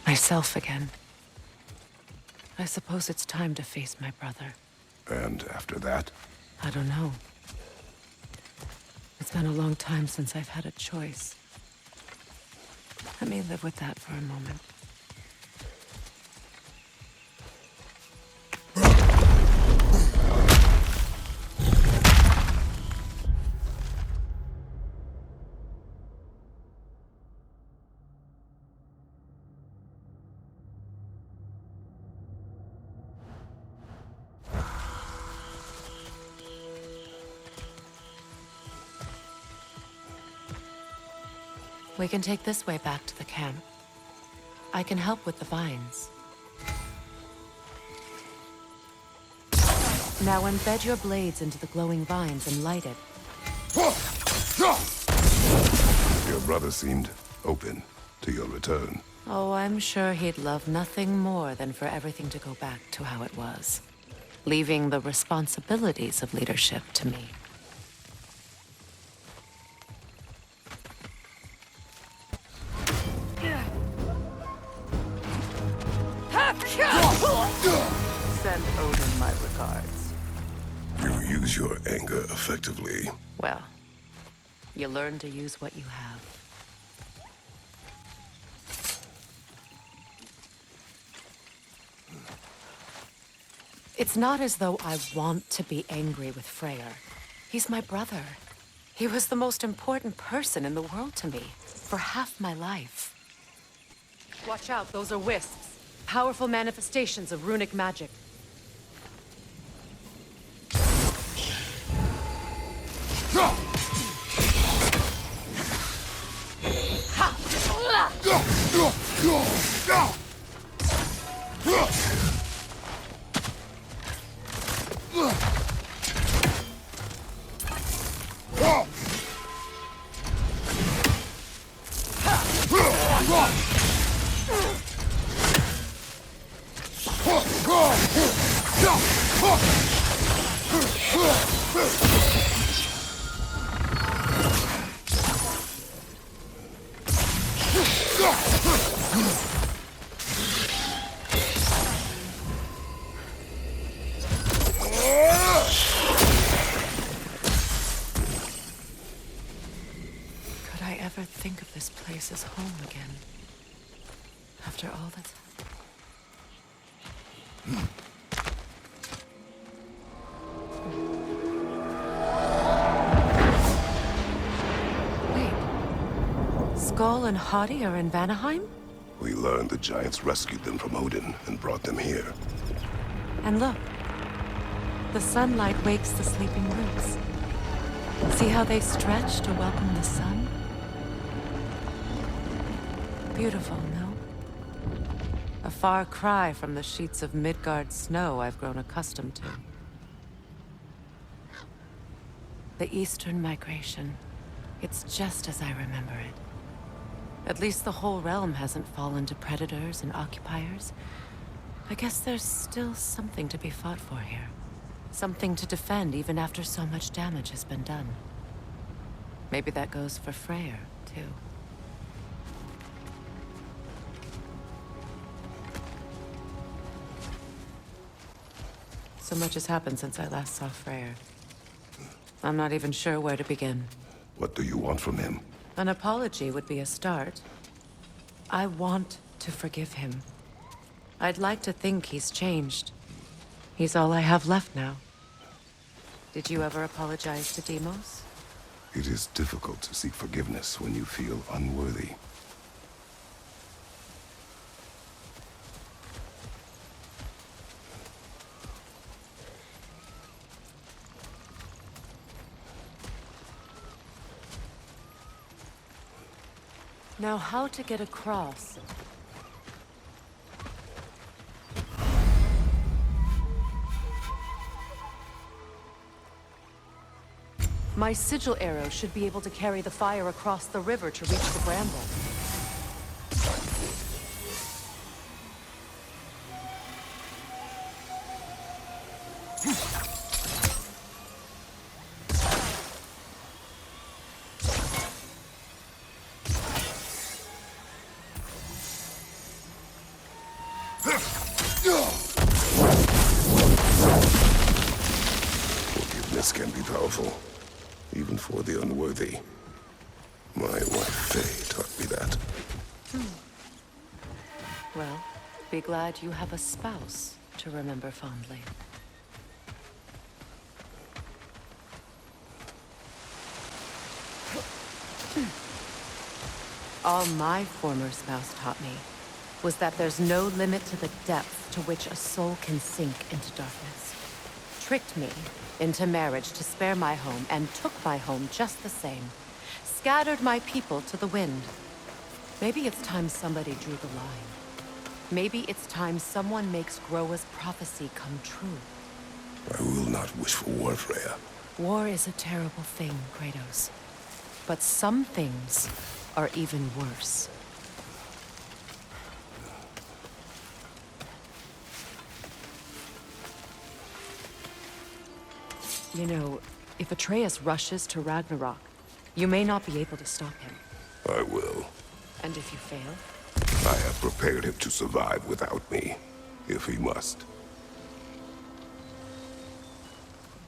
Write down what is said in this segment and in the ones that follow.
myself again. I suppose it's time to face my brother. And after that? I don't know. It's been a long time since I've had a choice. Let me live with that for a moment. We can take this way back to the camp. I can help with the vines. Now embed your blades into the glowing vines and light it. Your brother seemed open to your return. Oh, I'm sure he'd love nothing more than for everything to go back to how it was, leaving the responsibilities of leadership to me. Send Odin my regards. You use your anger effectively. Well, you learn to use what you have. It's not as though I want to be angry with Freyr. He's my brother. He was the most important person in the world to me for half my life. Watch out, those are wisps. Powerful manifestations of runic magic. Could I ever think of this place as home again? After all that's... Wait. Skull and Hati are in Vanaheim? We learned the giants rescued them from Odin and brought them here. And look. The sunlight wakes the sleeping roots. See how they stretch to welcome the sun? Beautiful, no? A far cry from the sheets of Midgard snow I've grown accustomed to. The Eastern migration. It's just as I remember it. At least the whole realm hasn't fallen to predators and occupiers. I guess there's still something to be fought for here. Something to defend even after so much damage has been done. Maybe that goes for Freyr, too. So much has happened since I last saw Freyr. I'm not even sure where to begin. What do you want from him? An apology would be a start. I want to forgive him. I'd like to think he's changed. He's all I have left now. Did you ever apologize to Deimos? It is difficult to seek forgiveness when you feel unworthy. Now, how to get across? My sigil arrow should be able to carry the fire across the river to reach the bramble. Forgiveness can be powerful, even for the unworthy. My wife Faye taught me that. Well, be glad you have a spouse to remember fondly. All my former spouse taught me was that there's no limit to the depth to which a soul can sink into darkness. Tricked me into marriage to spare my home, and took my home just the same. Scattered my people to the wind. Maybe it's time somebody drew the line. Maybe it's time someone makes Groa's prophecy come true. I will not wish for war, Freya. War is a terrible thing, Kratos. But some things are even worse. You know, if Atreus rushes to Ragnarok, you may not be able to stop him. I will. And if you fail? I have prepared him to survive without me, if he must.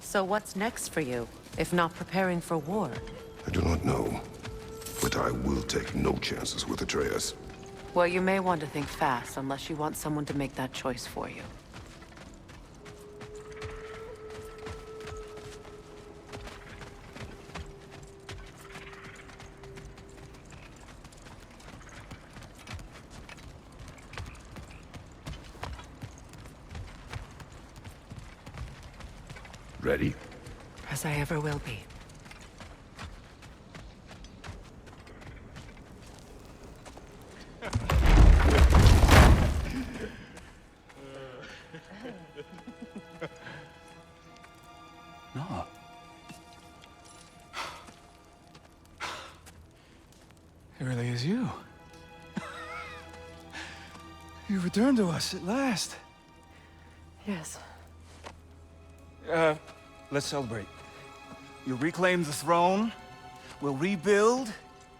So what's next for you, if not preparing for war? I do not know, but I will take no chances with Atreus. Well, you may want to think fast, unless you want someone to make that choice for you. Ready? As I ever will be. No. It really is you. You returned to us at last. Yes. Let's celebrate. You reclaim the throne. We'll rebuild.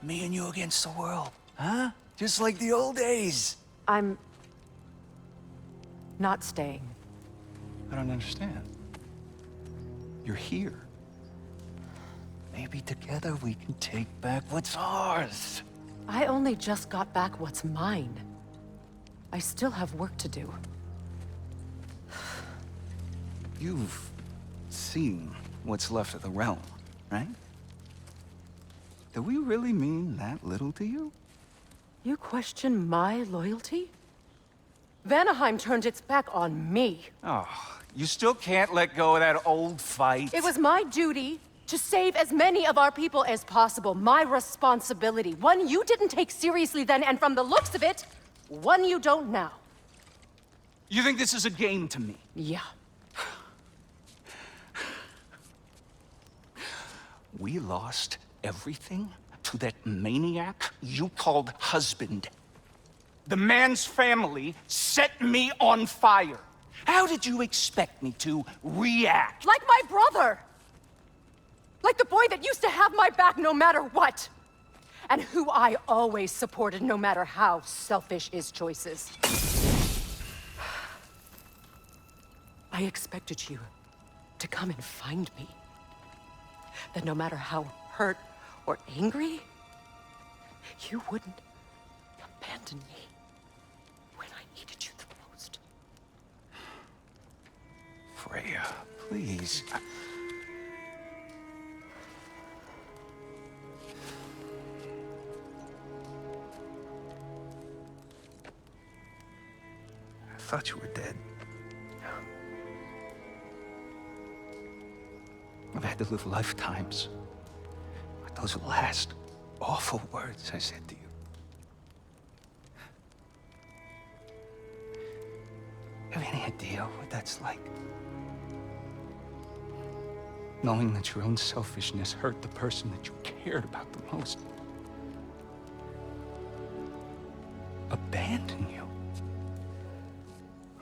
Me and you against the world. Huh? Just like the old days. I'm... not staying. I don't understand. You're here. Maybe together we can take back what's ours. I only just got back what's mine. I still have work to do. You've seen what's left of the realm, right? Do we really mean that little to you? You question my loyalty? Vanaheim turned its back on me. Oh, you still can't let go of that old fight? It was my duty to save as many of our people as possible. My responsibility. One you didn't take seriously then, and from the looks of it, one you don't now. You think this is a game to me? Yeah. We lost everything to that maniac you called husband. The man's family set me on fire. How did you expect me to react? Like my brother! Like the boy that used to have my back no matter what! And who I always supported no matter how selfish his choices. I expected you to come and find me. That no matter how hurt or angry, you wouldn't abandon me when I needed you the most. Freya, please. I thought you were dead. I've had to live lifetimes with those last awful words I said to you. Have any idea what that's like? Knowing that your own selfishness hurt the person that you cared about the most. Abandon you.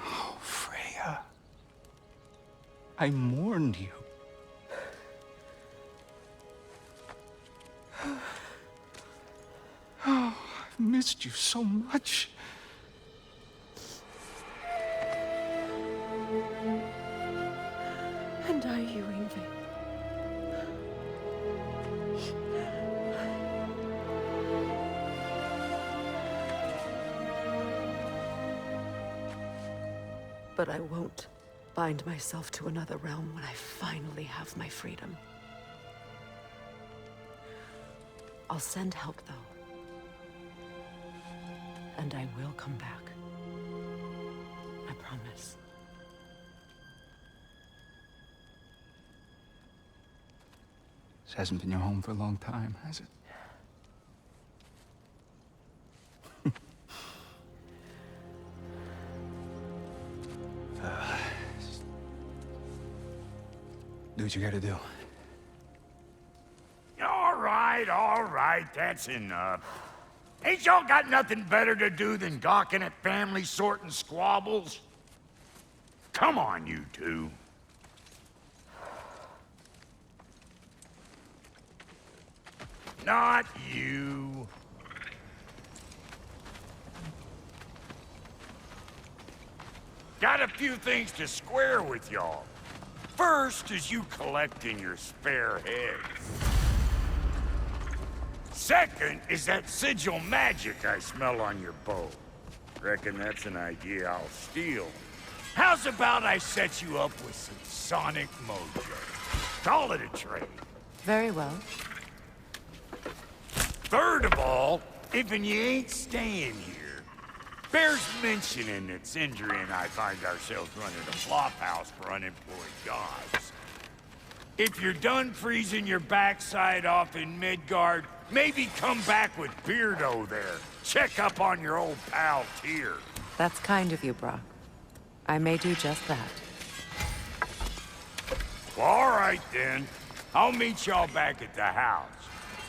Oh, Freya. I mourned you. Oh, I've missed you so much. But I won't bind myself to another realm when I finally have my freedom. I'll send help, though. And I will come back. I promise. This hasn't been your home for a long time, has it? Do what you gotta do. All right, that's enough. Ain't y'all got nothing better to do than gawking at family sorting squabbles? Come on, you two. Not you. Got a few things to square with y'all. First is you collecting your spare heads. Second is that sigil magic I smell on your bow. Reckon that's an idea I'll steal. How's about I set you up with some sonic mojo? Call it a trade. Very well. Third of all, if you ain't staying here, bears mentioning that Sindri and I find ourselves running a flop house for unemployed gods. If you're done freezing your backside off in Midgard, maybe come back with Beardo there. Check up on your old pal Tyr. That's kind of you, Brock. I may do just that. All right, then. I'll meet y'all back at the house.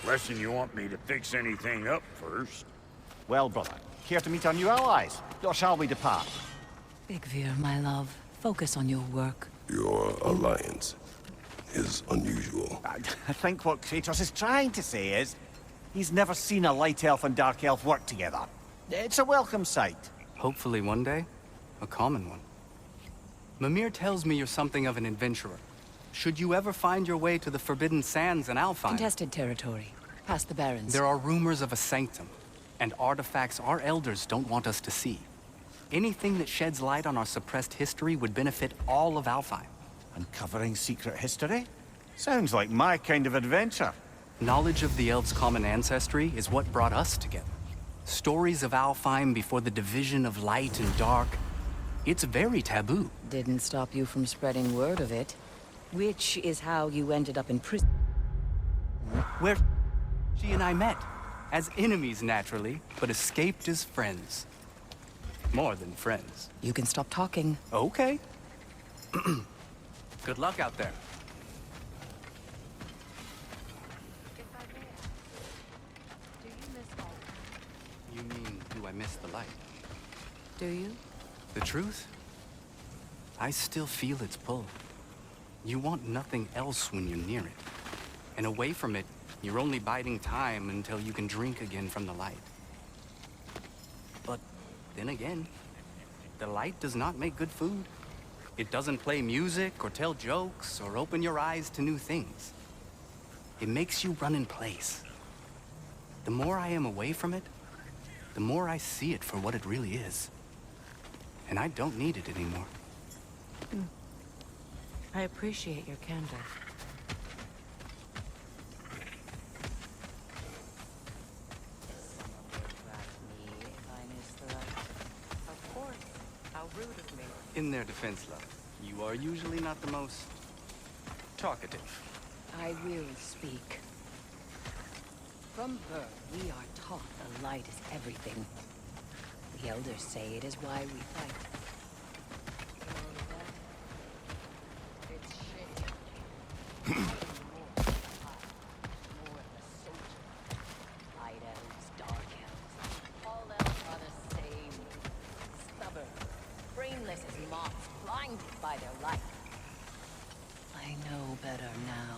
Unless you want me to fix anything up first. Well, brother, care to meet our new allies? Or shall we depart? Big Veer, my love. Focus on your work. Your alliance is unusual. I think what Kratos is trying to say is, he's never seen a light elf and dark elf work together. It's a welcome sight. Hopefully one day, a common one. Mimir tells me you're something of an adventurer. Should you ever find your way to the Forbidden Sands in Alfheim... Contested territory. Past the Barrens. There are rumors of a sanctum, and artifacts our elders don't want us to see. Anything that sheds light on our suppressed history would benefit all of Alfheim. Uncovering secret history? Sounds like my kind of adventure. Knowledge of the elves' common ancestry is what brought us together. Stories of Alfheim before the division of light and dark. It's very taboo. Didn't stop you from spreading word of it. Which is how you ended up in prison. Where she and I met. As enemies, naturally, but escaped as friends. More than friends. You can stop talking. Okay. Good luck out there. You mean, do I miss the light? Do you? The truth? I still feel its pull. You want nothing else when you're near it. And away from it, you're only biding time until you can drink again from the light. But then again, the light does not make good food. It doesn't play music or tell jokes or open your eyes to new things. It makes you run in place. The more I am away from it, the more I see it for what it really is. And I don't need it anymore. I appreciate your candor. Of course. How rude of me. In their defense, love, you are usually not the most talkative. I will speak. From birth, we are taught the light is everything. The elders say it is why we fight. Light elves, dark elves, all elves are the same. Stubborn, brainless as moths, blinded by their light. I know better now.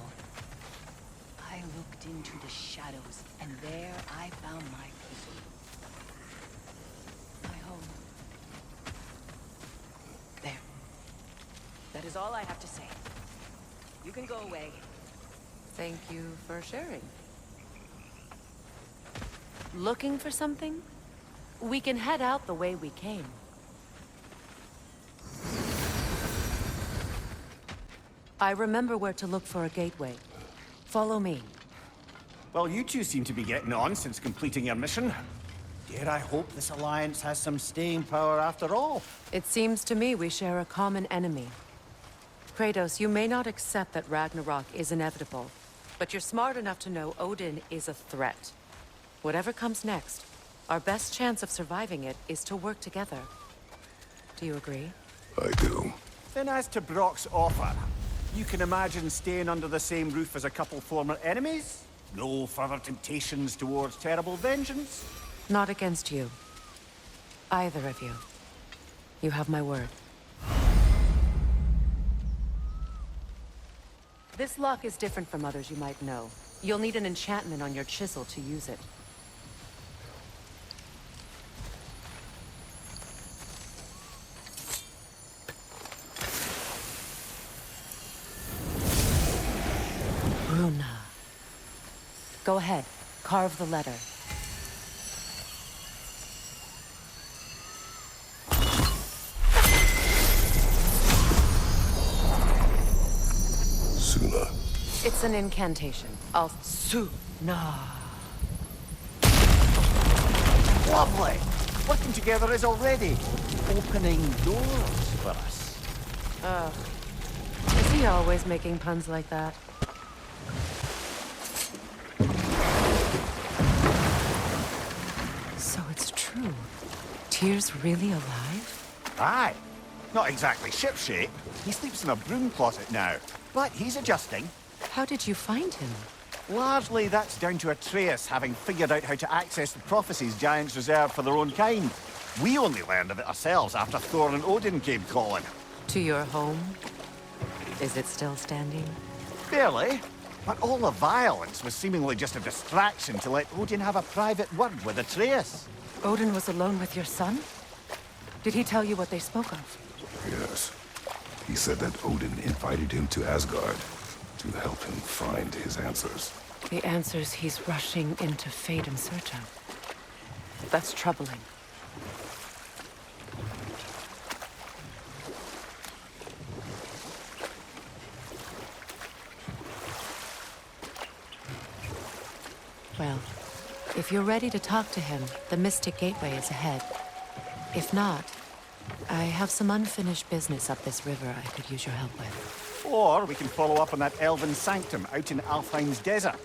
I looked into the shadows, and there I found my people. My home. There. That is all I have to say. You can go away. Thank you for sharing. Looking for something? We can head out the way we came. I remember where to look for a gateway. Follow me. Well, you two seem to be getting on since completing your mission. Dare I hope this alliance has some staying power after all? It seems to me we share a common enemy. Kratos, you may not accept that Ragnarok is inevitable, but you're smart enough to know Odin is a threat. Whatever comes next, our best chance of surviving it is to work together. Do you agree? I do. Then as to Brock's offer, you can imagine staying under the same roof as a couple former enemies? No further temptations towards terrible vengeance? Not against you. Either of you. You have my word. This lock is different from others you might know. You'll need an enchantment on your chisel to use it. Runa. Go ahead. Carve the letter. Suna. It's an incantation. Suna. Lovely! Working together is already opening doors for us. Is he always making puns like that? So it's true. Tyr's really alive? Aye. Not exactly shipshape. He sleeps in a broom closet now. But he's adjusting. How did you find him? Largely that's down to Atreus having figured out how to access the prophecies giants reserve for their own kind. We only learned of it ourselves after Thor and Odin came calling. To your home? Is it still standing? Barely. But all the violence was seemingly just a distraction to let Odin have a private word with Atreus. Odin was alone with your son? Did he tell you what they spoke of? Yes. He said that Odin invited him to Asgard to help him find his answers. The answers he's rushing into fate in search of. That's troubling. Well, if you're ready to talk to him, the Mystic Gateway is ahead. If not, I have some unfinished business up this river I could use your help with. Or we can follow up on that elven sanctum out in Alfheim's desert.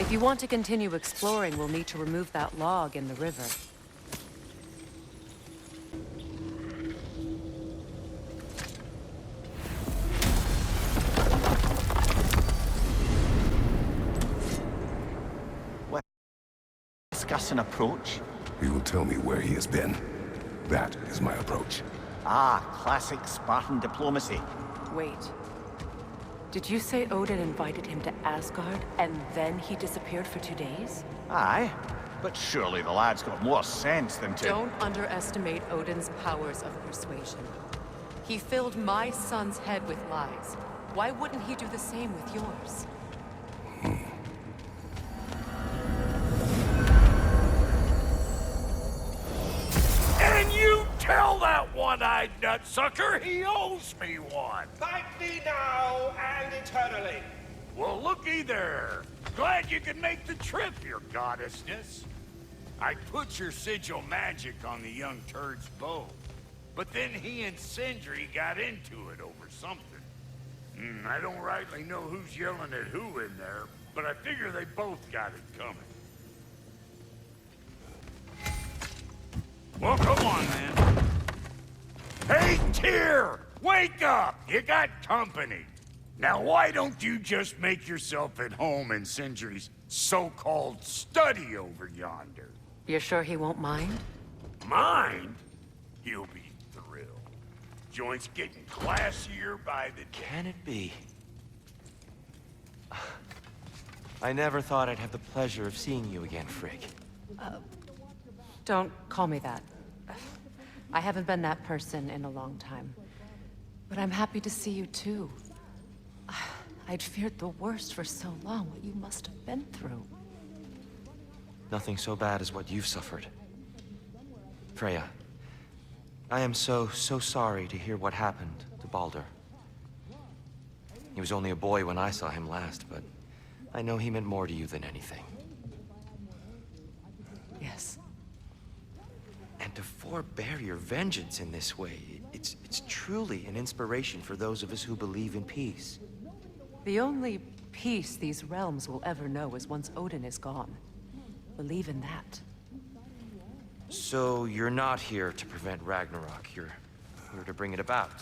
If you want to continue exploring, we'll need to remove that log in the river. Discuss an approach? He will tell me where he has been. That is my approach. Ah, classic Spartan diplomacy. Wait. Did you say Odin invited him to Asgard, and then he disappeared for 2 days? Aye, but surely the lad's got more sense than to... Don't underestimate Odin's powers of persuasion. He filled my son's head with lies. Why wouldn't he do the same with yours? And you tell that one-eyed nutsucker he owes me one. Thank me now and eternally. Well, looky there. Glad you could make the trip, your goddessness. I put your sigil magic on the young turd's bow, but then he and Sindri got into it over something. I don't rightly know who's yelling at who in there, but I figure they both got it coming. Well, come on, man. Hey, Tyr! Wake up! You got company. Now, why don't you just make yourself at home in Sindri's so-called study over yonder? You're sure he won't mind? Mind? He'll be thrilled. Joint's getting classier by the day. Can it be? I never thought I'd have the pleasure of seeing you again, Frigg. Don't call me that. I haven't been that person in a long time. But I'm happy to see you too. I'd feared the worst for so long, what you must have been through. Nothing so bad as what you've suffered. Freya, I am so sorry to hear what happened. Baldur. He was only a boy when I saw him last, but I know he meant more to you than anything. Yes. And to forbear your vengeance in this way, it's truly an inspiration for those of us who believe in peace. The only peace these realms will ever know is once Odin is gone. Believe in that. So you're not here to prevent Ragnarok, you're here to bring it about.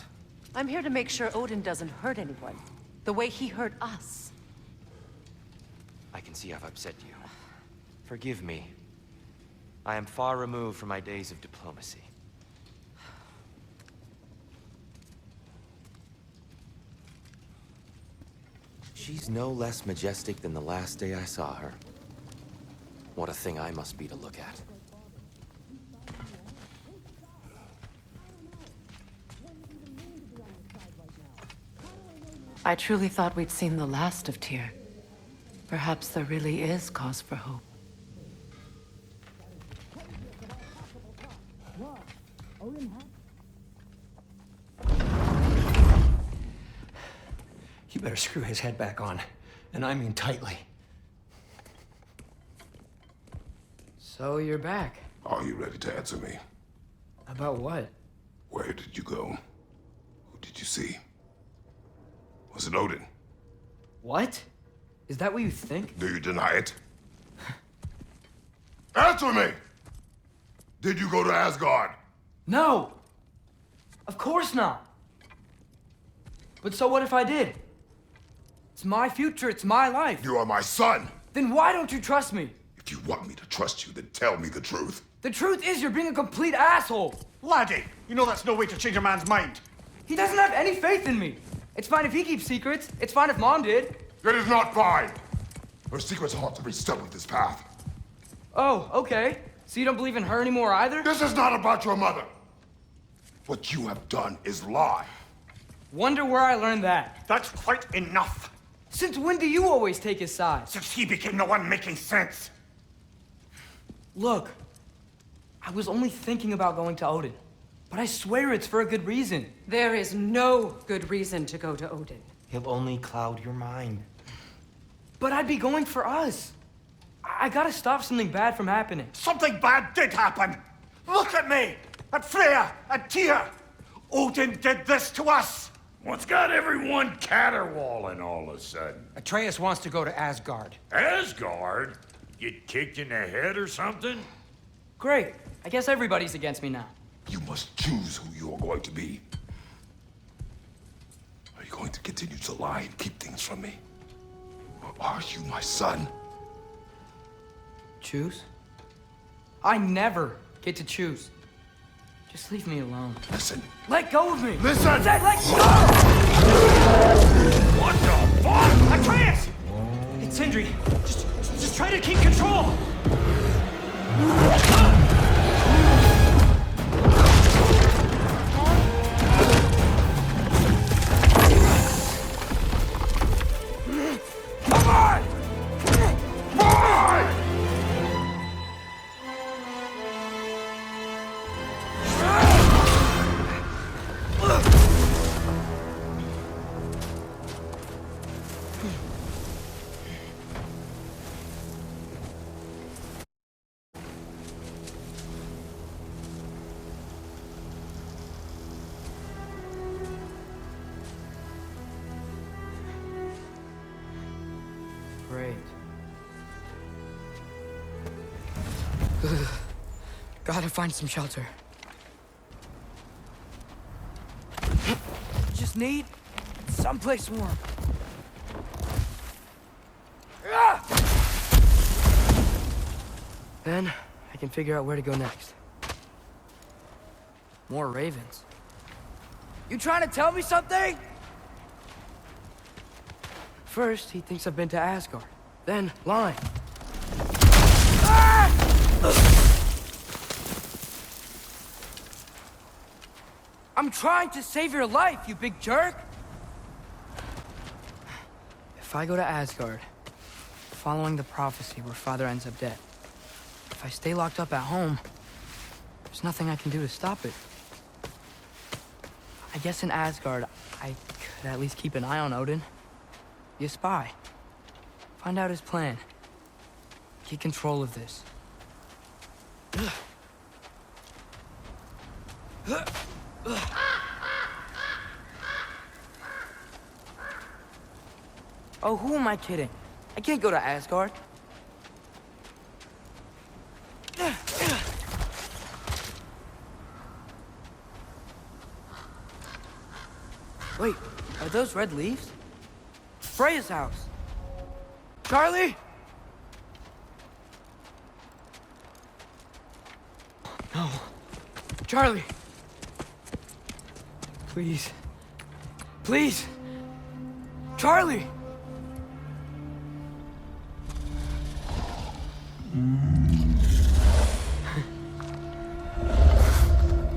I'm here to make sure Odin doesn't hurt anyone, the way he hurt us. I can see I've upset you. Forgive me. I am far removed from my days of diplomacy. She's no less majestic than the last day I saw her. What a thing I must be to look at. I truly thought we'd seen the last of Tyr. Perhaps there really is cause for hope. You better screw his head back on, and I mean tightly. So you're back. Are you ready to answer me? About what? Where did you go? Who did you see? Was it Odin? What? Is that what you think? Do you deny it? Answer me! Did you go to Asgard? No! Of course not! But so what if I did? It's my future, it's my life. You are my son! Then why don't you trust me? If you want me to trust you, then tell me the truth. The truth is you're being a complete asshole! Laddie, you know that's no way to change a man's mind. He doesn't have any faith in me. It's fine if he keeps secrets. It's fine if Mom did. It is not fine! Her secrets ought to be stuck with this path. Oh, okay. So you don't believe in her anymore either? This is not about your mother! What you have done is lie. Wonder where I learned that. That's quite enough. Since when do you always take his side? Since he became the one making sense. Look, I was only thinking about going to Odin. But I swear it's for a good reason. There is no good reason to go to Odin. He'll only cloud your mind. But I'd be going for us. I gotta stop something bad from happening. Something bad did happen. Look at me, at Freya, at Tyr. Odin did this to us. What's got everyone caterwauling all of a sudden? Atreus wants to go to Asgard. Asgard? Get kicked in the head or something? Great. I guess everybody's against me now. You must choose who you are going to be. Are you going to continue to lie and keep things from me? Or are you my son? Choose? I never get to choose. Just leave me alone. Listen. Let go of me! Listen! I said let go! What the fuck? Atreus! It's Sindri. Just try to keep control! Great. Gotta find some shelter. Just need someplace warm. Then I can figure out where to go next. More ravens. You trying to tell me something? First, he thinks I've been to Asgard. Then, lying. I'm trying to save your life, you big jerk! If I go to Asgard, following the prophecy where Father ends up dead, if I stay locked up at home, there's nothing I can do to stop it. I guess in Asgard, I could at least keep an eye on Odin. Be a spy. Find out his plan. Get control of this. Oh, who am I kidding? I can't go to Asgard. Wait, are those red leaves? Freya's house. Charlie? No. Charlie. Please. Please. Charlie!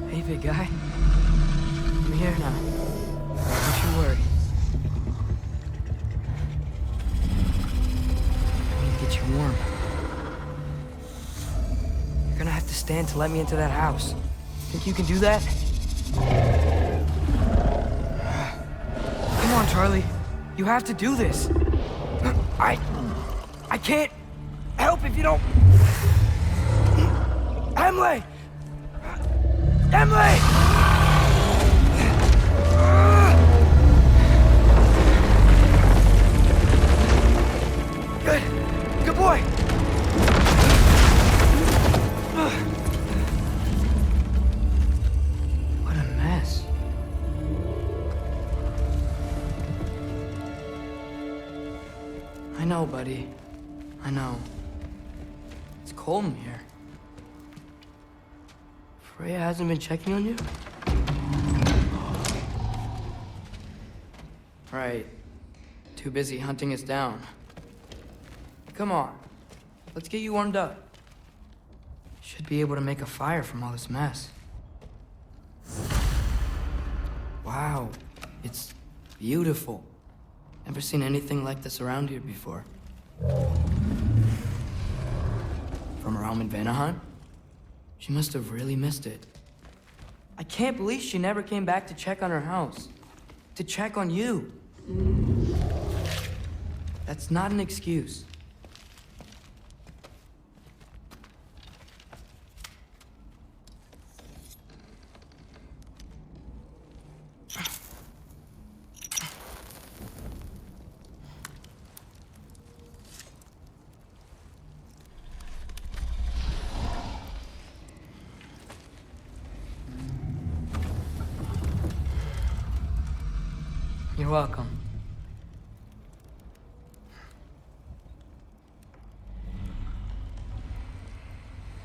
Hey, big guy. I'm here now. Don't you worry. I need to get you warm. You're gonna have to stand to let me into that house. Think you can do that? Come on, Charlie. You have to do this. I can't help if you don't... Emily! Emily! Good. Good boy. What a mess. I know, buddy. I know. It's cold in here. Freya hasn't been checking on you? Right. Too busy hunting us down. Come on. Let's get you warmed up. Should be able to make a fire from all this mess. Wow. It's beautiful. Never seen anything like this around here before. From her home in Vanaheim? She must have really missed it. I can't believe she never came back to check on her house. To check on you. That's not an excuse. You're welcome.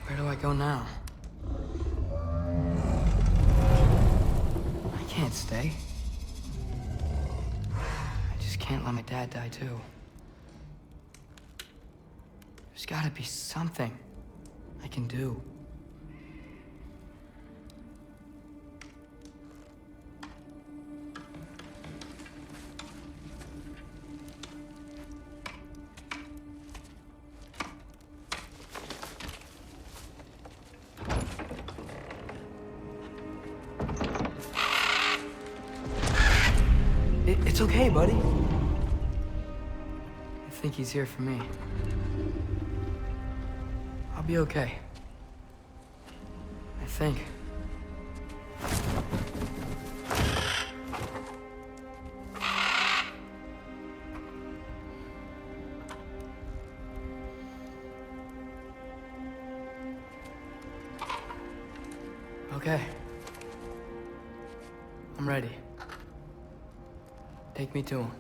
Where do I go now? I can't stay. I just can't let my dad die too. There's gotta be something I can do. It's okay, buddy. I think he's here for me. I'll be okay. I think. Okay. I'm ready. Take me to him.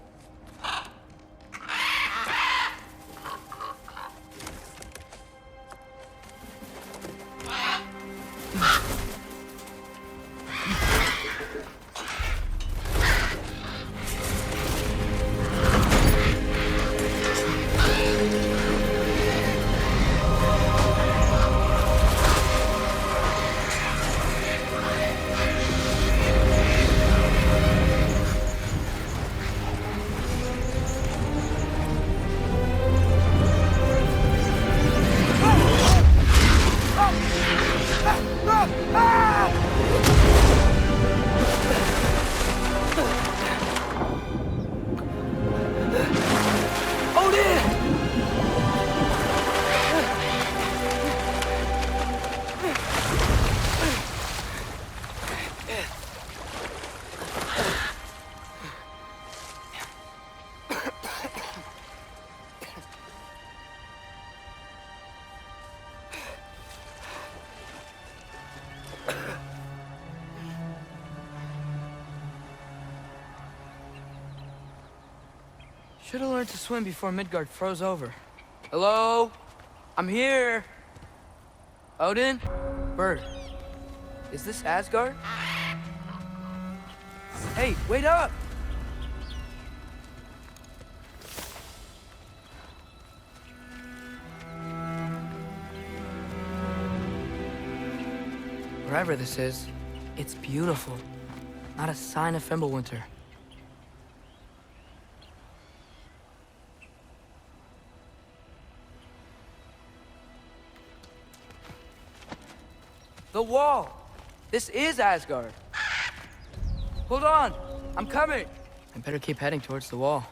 Should have learned to swim before Midgard froze over. Hello? I'm here. Odin? Bird. Is this Asgard? Hey, wait up! Wherever this is, it's beautiful. Not a sign of Fimbulwinter. The wall! This is Asgard! Hold on! I'm coming! I better keep heading towards the wall.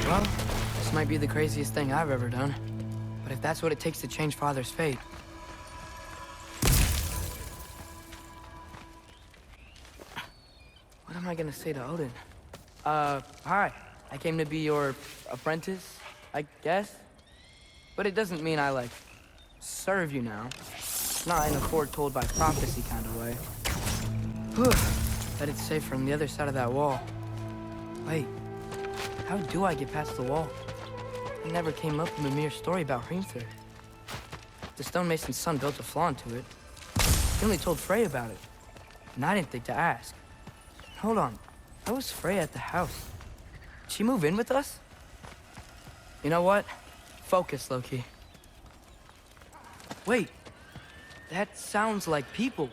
Well, this might be the craziest thing I've ever done. But if that's what it takes to change Father's fate... What am I gonna say to Odin? Hi. I came to be your apprentice, I guess? But it doesn't mean I, like, serve you now. Not in a foretold by prophecy kind of way. Bet it's safe from the other side of that wall. Wait. How do I get past the wall? It never came up in the mere story about Hrimthur. The stonemason's son built a flaw into it. He only told Frey about it. And I didn't think to ask. Hold on. How was Frey at the house? Did she move in with us? You know what? Focus, Loki. Wait. That sounds like people.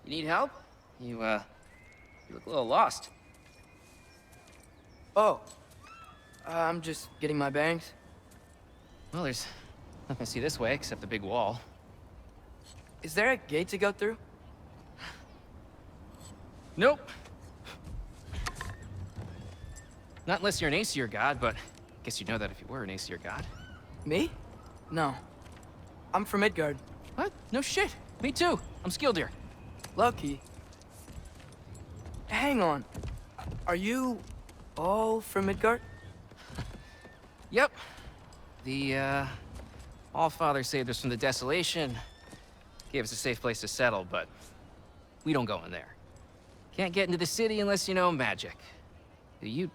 You need help? You look a little lost. Oh. I'm just getting my bearings. Well, there's nothing to see this way except the big wall. Is there a gate to go through? Nope. Not unless you're an Aesir god, but I guess you'd know that if you were an Aesir god. Me? No. I'm from Midgard. What? No shit. Me too. I'm Skildir. Loki. Hang on. Are you all from Midgard? Yep. The, All-Father saved us from the desolation. Gave us a safe place to settle, but we don't go in there. Can't get into the city unless you know magic. You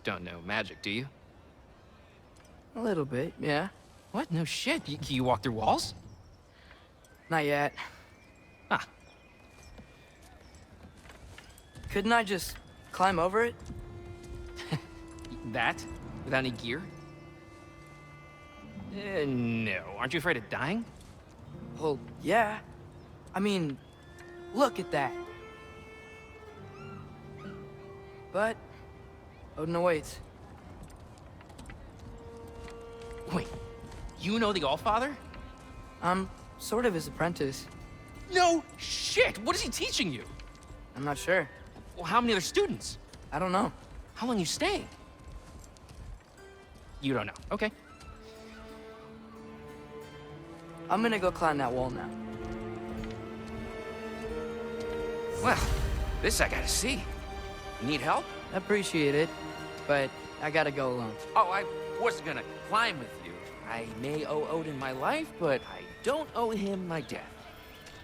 don't know magic, do you? A little bit, yeah. What? No shit. You walk through walls? Not yet. Huh. Couldn't I just climb over it? That? Without any gear? No. Aren't you afraid of dying? Well, yeah. I mean, look at that. But Odin awaits. Wait, you know the All-Father? I'm sort of his apprentice. No shit! What is he teaching you? I'm not sure. Well, how many other students? I don't know. How long you staying? You don't know. Okay. I'm gonna go climb that wall now. Well, this I gotta see. Need help? Appreciate it, but I gotta go alone. Oh, I wasn't gonna climb with you. I may owe Odin my life, but I don't owe him my death.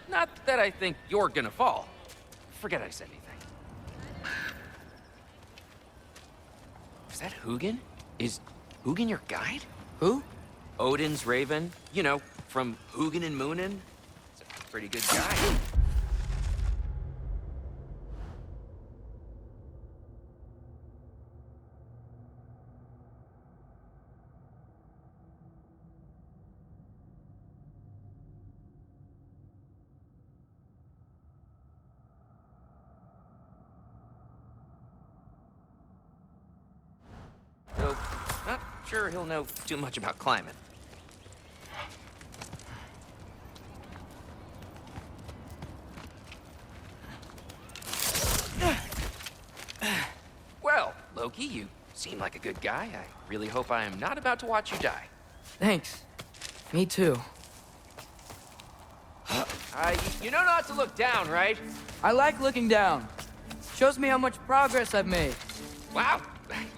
Not that I think you're gonna fall. Forget I said anything. Is that Hugin? Is Hugin your guide? Who? Odin's raven. You know, from Hugin and Moonin. He's a pretty good guy. Though, not sure he'll know too much about climbing. Well, Loki, you seem like a good guy. I really hope I am not about to watch you die. Thanks. Me too. You know not to look down, right? I like looking down. Shows me how much progress I've made. Wow.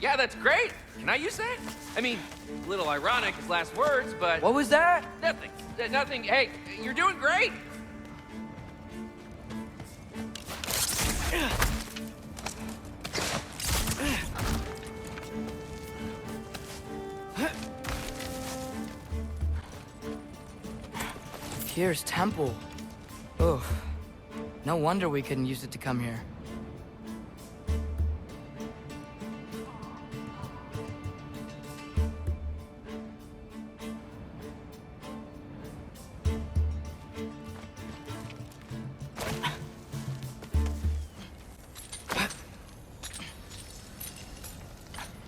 Yeah, that's great. Can I use that? I mean, a little ironic as last words, but... What was that? Nothing. Nothing. Hey, you're doing great. Here's temple. Ugh. No wonder we couldn't use it to come here.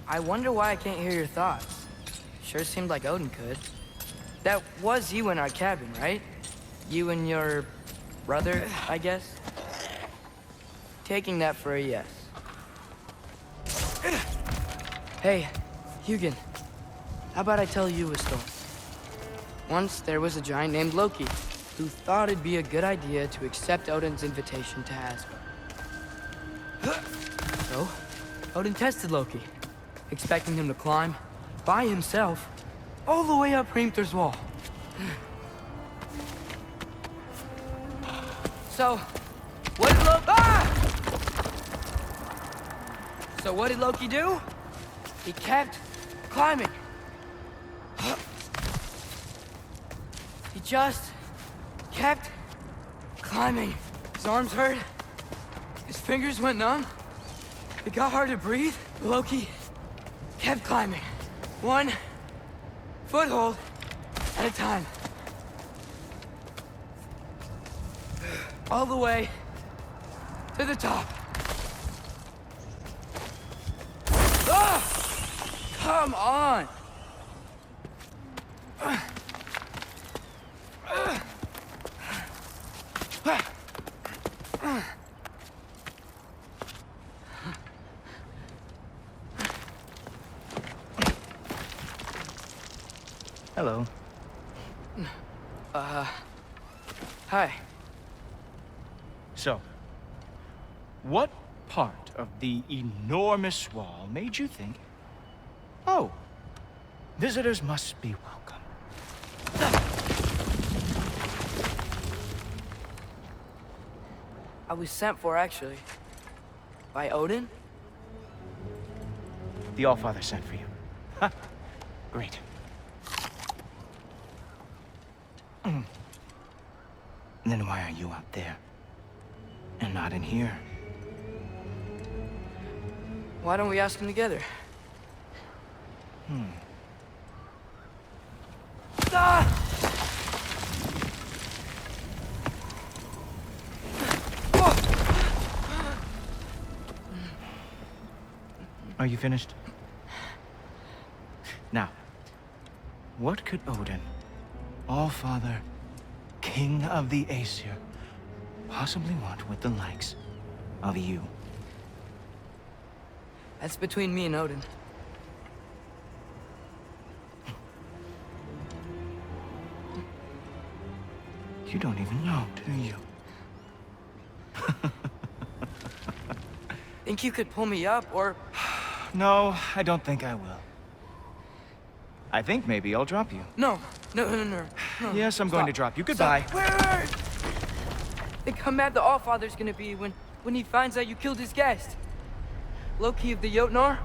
I wonder why I can't hear your thoughts. Sure seemed like Odin could. That was you in our cabin, right? You and your brother, I guess? Taking that for a yes. Hey, Hugin. How about I tell you a story? Once there was a giant named Loki who thought it'd be a good idea to accept Odin's invitation to Asgard. So, Odin tested Loki, expecting him to climb, by himself, all the way up Hrimthur's wall. So, what did Loki do? He kept climbing. He just kept climbing. His arms hurt. His fingers went numb. It got hard to breathe. Loki kept climbing. One foothold at a time. All the way to the top. Ah! Come on! Hello. Hi. So, what part of the enormous wall made you think, oh, visitors must be welcome? I was sent for, actually. By Odin? The Allfather sent for you. Huh. Great. Then why are you out there? And not in here? Why don't we ask him together? Ah! Are you finished? Now, what could Odin, Allfather, King of the Aesir, possibly want with the likes of you? That's between me and Odin. You don't even know, do you? Think you could pull me up, or... No, I don't think I will. I think maybe I'll drop you. No. Yes, I'm going to drop you. Goodbye. Wait! Think how mad the Allfather's gonna be when he finds out you killed his guest. Loki of the Jotnar?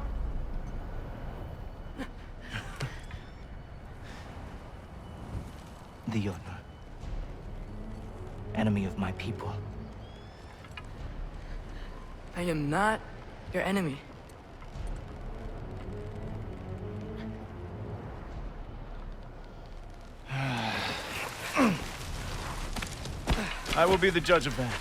The Jotnar. Enemy of my people. I am not your enemy. I will be the judge of that.